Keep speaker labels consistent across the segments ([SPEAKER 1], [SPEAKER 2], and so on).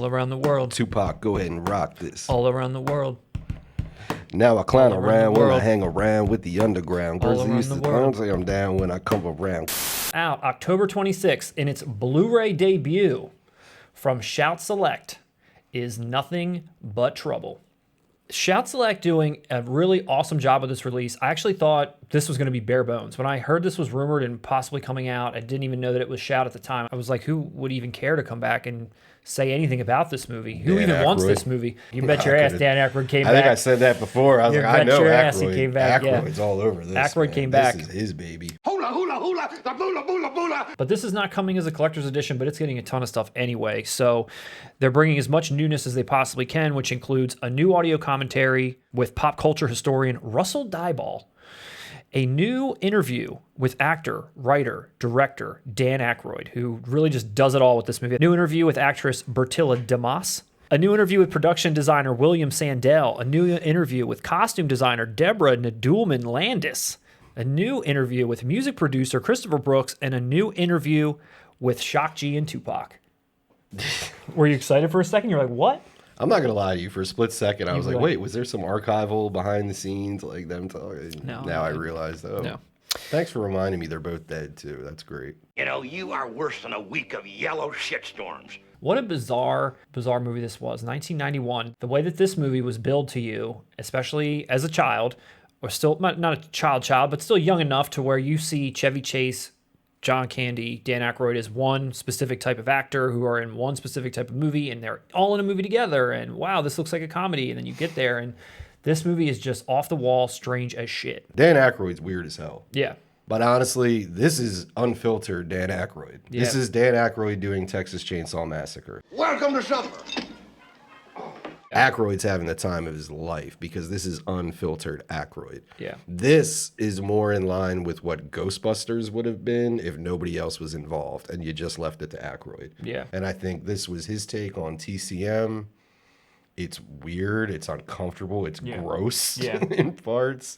[SPEAKER 1] All around the world.
[SPEAKER 2] Tupac, go ahead and rock this.
[SPEAKER 1] All around the world.
[SPEAKER 2] Now I clown
[SPEAKER 1] All
[SPEAKER 2] around
[SPEAKER 1] the
[SPEAKER 2] when I
[SPEAKER 1] world.
[SPEAKER 2] hang around with the underground.
[SPEAKER 1] All
[SPEAKER 2] Girls
[SPEAKER 1] around
[SPEAKER 2] used
[SPEAKER 1] the
[SPEAKER 2] to
[SPEAKER 1] world.
[SPEAKER 2] say I'm down when I come around.
[SPEAKER 1] Out October 26th in its Blu-ray debut from Shout Select is Nothing But Trouble. Shout Select doing a really awesome job with this release. I actually thought this was going to be bare bones. When I heard this was rumored and possibly coming out, I didn't even know that it was Shout at the time. I was like, who would even care to come back and say anything about this movie? Who even wants this movie? You bet your ass Dan Aykroyd came back.
[SPEAKER 2] I think I said that before. I was like, I know
[SPEAKER 1] your ass he
[SPEAKER 2] Aykroyd.
[SPEAKER 1] came back, yeah.
[SPEAKER 2] Aykroyd's all over this.
[SPEAKER 1] Aykroyd
[SPEAKER 2] man.
[SPEAKER 1] came back.
[SPEAKER 2] This is his baby.
[SPEAKER 3] Hula, hula, hula, the bula, bula, bula.
[SPEAKER 1] But this is not coming as a collector's edition, but it's getting a ton of stuff anyway. So they're bringing as much newness as they possibly can, which includes a new audio commentary with pop culture historian Russell Dyball, a new interview with actor, writer, director Dan Aykroyd, who really just does it all with this movie. A new interview with actress Bertilla Damas. A new interview with production designer William Sandell. A new interview with costume designer Deborah Nadoolman Landis. A new interview with music producer Christopher Brooks. And a new interview with Shock G and Tupac. Were you excited for a second? You're like, what?
[SPEAKER 2] I'm not going to lie to you. For a split second, I was like,
[SPEAKER 1] were.
[SPEAKER 2] wait, was there some archival behind the scenes like them talking?
[SPEAKER 1] No.
[SPEAKER 2] Now I realized, oh.
[SPEAKER 1] No.
[SPEAKER 2] Thanks for reminding me they're both dead, too. That's great.
[SPEAKER 3] You know, you are worse than a week of yellow shitstorms.
[SPEAKER 1] What a bizarre movie this was. 1991. The way that this movie was billed to you, especially as a child, or still not a child, but still young enough to where you see Chevy Chase, John Candy, Dan Aykroyd as one specific type of actor who are in one specific type of movie, and they're all in a movie together, and wow, this looks like a comedy, and then you get there, and this movie is just off the wall, strange as shit.
[SPEAKER 2] Dan Aykroyd's weird as hell.
[SPEAKER 1] Yeah.
[SPEAKER 2] But honestly, this is unfiltered Dan Aykroyd.
[SPEAKER 1] Yeah.
[SPEAKER 2] This is Dan Aykroyd doing Texas Chainsaw Massacre.
[SPEAKER 3] Welcome to supper.
[SPEAKER 2] Aykroyd's having the time of his life because this is unfiltered Aykroyd.
[SPEAKER 1] Yeah.
[SPEAKER 2] This is more in line with what Ghostbusters would have been if nobody else was involved and you just left it to Aykroyd.
[SPEAKER 1] Yeah.
[SPEAKER 2] And I think this was his take on TCM. It's weird. It's uncomfortable. It's gross in parts.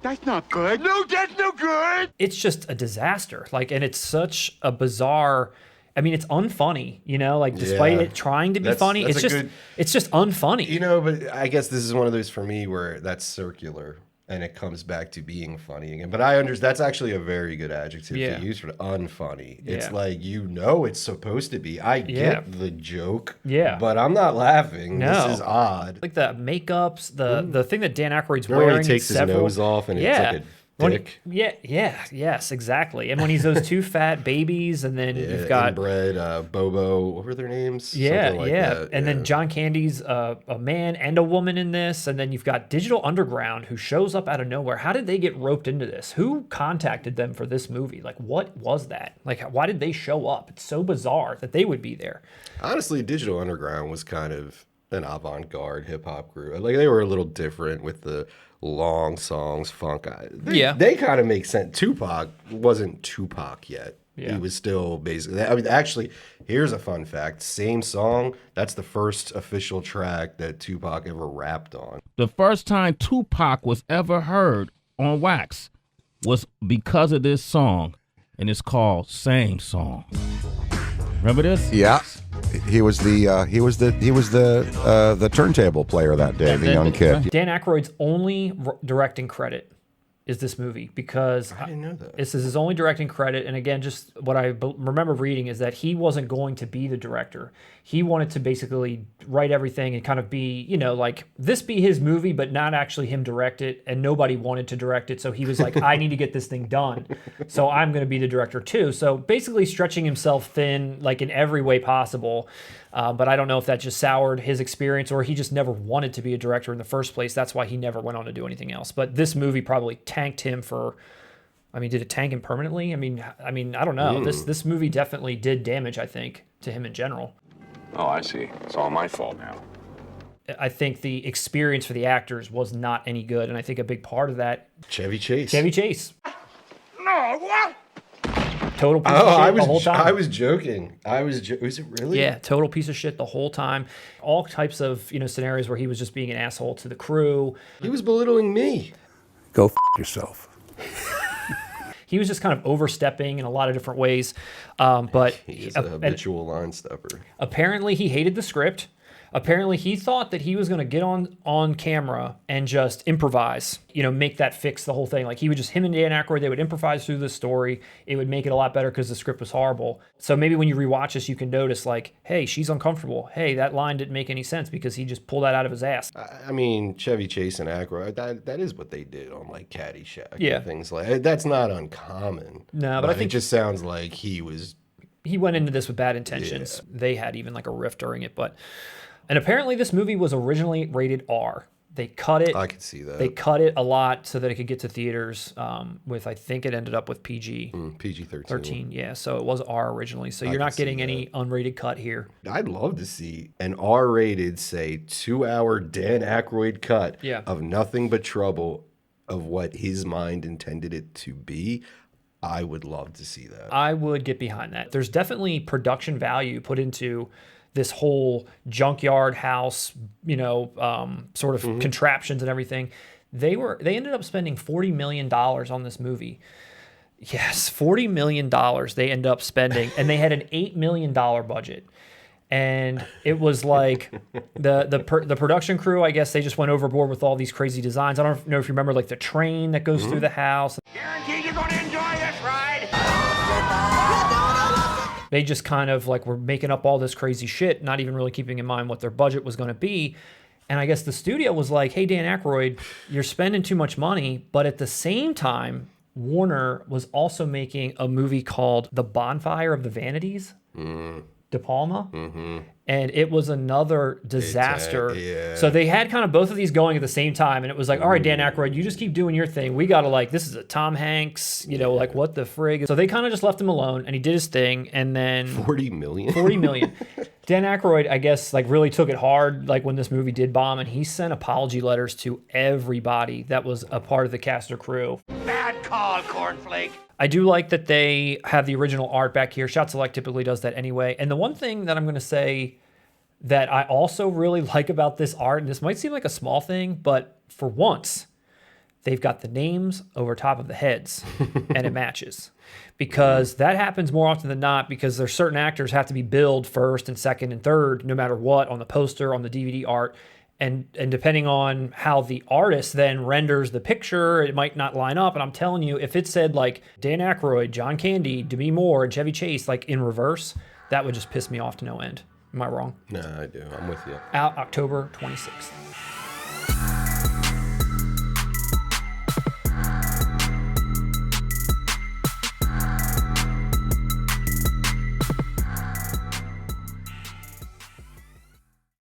[SPEAKER 3] That's not good. No, that's no good.
[SPEAKER 1] It's just a disaster. Like, and it's such a bizarre... I mean, it's unfunny, you know, like despite it trying to be funny, it's just unfunny.
[SPEAKER 2] You know, but I guess this is one of those for me where that's circular and it comes back to being funny again. But I understand that's actually a very good adjective to use for unfunny. It's like, you know, it's supposed to be. I get the joke, but I'm not laughing.
[SPEAKER 1] No.
[SPEAKER 2] This is odd.
[SPEAKER 1] Like the makeups, the thing that Dan Aykroyd's
[SPEAKER 2] Remember
[SPEAKER 1] wearing.
[SPEAKER 2] when he takes his nose off and it's like a dick?
[SPEAKER 1] Yes, exactly. And when he's those two fat babies, and then you've got
[SPEAKER 2] Inbred, Bobo, what were their names?
[SPEAKER 1] Something
[SPEAKER 2] like that.
[SPEAKER 1] And then John Candy's a man and a woman in this, and then you've got Digital Underground who shows up out of nowhere. How did they get roped into this? Who contacted them for this movie? Like, what was that? Like, why did they show up? It's so bizarre that they would be there.
[SPEAKER 2] Honestly, Digital Underground was kind of an avant-garde hip-hop group. Like, they were a little different with the long songs, funk. They kind of make sense. Tupac wasn't Tupac yet. He was still basically... I mean, actually, here's a fun fact. Same song, that's the first official track that Tupac ever rapped on.
[SPEAKER 4] The first time Tupac was ever heard on wax was because of this song, and it's called Same Song. Remember this?
[SPEAKER 5] Yeah. He was the turntable player that day, the young kid.
[SPEAKER 1] Dan Aykroyd's only directing credit is this movie, because
[SPEAKER 2] I didn't know that.
[SPEAKER 1] This is his only directing credit. And again, just what I remember reading is that he wasn't going to be the director. He wanted to basically write everything and kind of be, you know, like this be his movie, but not actually him direct it. And nobody wanted to direct it. So he was like, I need to get this thing done. So I'm going to be the director too. So basically stretching himself thin, like in every way possible. But I don't know if that just soured his experience or he just never wanted to be a director in the first place. That's why he never went on to do anything else. But this movie probably tanked him for... I mean, did it tank him permanently? I mean, I don't know. This movie definitely did damage, I think, to him in general.
[SPEAKER 6] Oh, I see. It's all my fault now.
[SPEAKER 1] I think the experience for the actors was not any good, and I think a big part of that...
[SPEAKER 2] Chevy Chase.
[SPEAKER 3] No, what?
[SPEAKER 1] Total piece of shit the whole time.
[SPEAKER 2] I was joking. Was it really?
[SPEAKER 1] Yeah, total piece of shit the whole time. All types of, scenarios where he was just being an asshole to the crew.
[SPEAKER 2] He was belittling me.
[SPEAKER 5] Go f yourself.
[SPEAKER 1] he was just kind of overstepping in a lot of different ways. But
[SPEAKER 2] He's a habitual line stepper.
[SPEAKER 1] Apparently he hated the script. Apparently he thought that he was going to get on camera and just improvise, make that fix the whole thing. Like him and Dan Aykroyd, they would improvise through the story. It would make it a lot better because the script was horrible. So maybe when you rewatch this, you can notice like, hey, she's uncomfortable. Hey, that line didn't make any sense because he just pulled that out of his ass.
[SPEAKER 2] I mean, Chevy Chase and Aykroyd, that is what they did on like Caddyshack.
[SPEAKER 1] Yeah.
[SPEAKER 2] And things like that's not uncommon.
[SPEAKER 1] No, but I think
[SPEAKER 2] it just sounds like he
[SPEAKER 1] went into this with bad intentions. Yeah. They had even like a riff during it, and apparently this movie was originally rated R. They cut it.
[SPEAKER 2] I could see that.
[SPEAKER 1] They cut it a lot so that it could get to theaters I think it ended up with PG.
[SPEAKER 2] PG-13.
[SPEAKER 1] 13, yeah. So it was R originally. So you're not getting any unrated cut here.
[SPEAKER 2] I'd love to see an R-rated, say, 2-hour Dan Aykroyd cut of Nothing But Trouble, of what his mind intended it to be. I would love to see that.
[SPEAKER 1] I would get behind that. There's definitely production value put into this whole junkyard house, sort of contraptions and everything. They ended up spending $40 million on this movie. Yes, $40 million they ended up spending, and they had an $8 million budget. And it was like the production crew, I guess they just went overboard with all these crazy designs. I don't know if you remember like the train that goes through the house.
[SPEAKER 3] Guaranteed you're gonna enjoy this ride.
[SPEAKER 1] They just kind of like were making up all this crazy shit, not even really keeping in mind what their budget was going to be. And I guess the studio was like, hey, Dan Aykroyd, you're spending too much money. But at the same time, Warner was also making a movie called The Bonfire of the Vanities. De Palma, and it was another disaster.
[SPEAKER 2] Yeah.
[SPEAKER 1] So they had kind of both of these going at the same time, and it was like, all right, Dan Aykroyd, you just keep doing your thing. We got to this is a Tom Hanks, like what the frig? So they kind of just left him alone, and he did his thing, and then
[SPEAKER 2] $40 million.
[SPEAKER 1] $40 million. Dan Aykroyd, I guess, really took it hard, when this movie did bomb, and he sent apology letters to everybody that was a part of the cast or crew.
[SPEAKER 3] Bad call, cornflake.
[SPEAKER 1] I do like that they have the original art back here. Shot Select typically does that anyway. And the one thing that I'm going to say that I also really like about this art, and this might seem like a small thing, but for once, they've got the names over top of the heads, and it matches. Because that happens more often than not, because there's certain actors have to be billed first and second and third, no matter what, on the poster, on the DVD art. And depending on how the artist then renders the picture, it might not line up. And I'm telling you, if it said Dan Aykroyd, John Candy, Demi Moore, and Chevy Chase in reverse, that would just piss me off to no end. Am I wrong?
[SPEAKER 2] No, I do. I'm with you.
[SPEAKER 1] Out October 26th.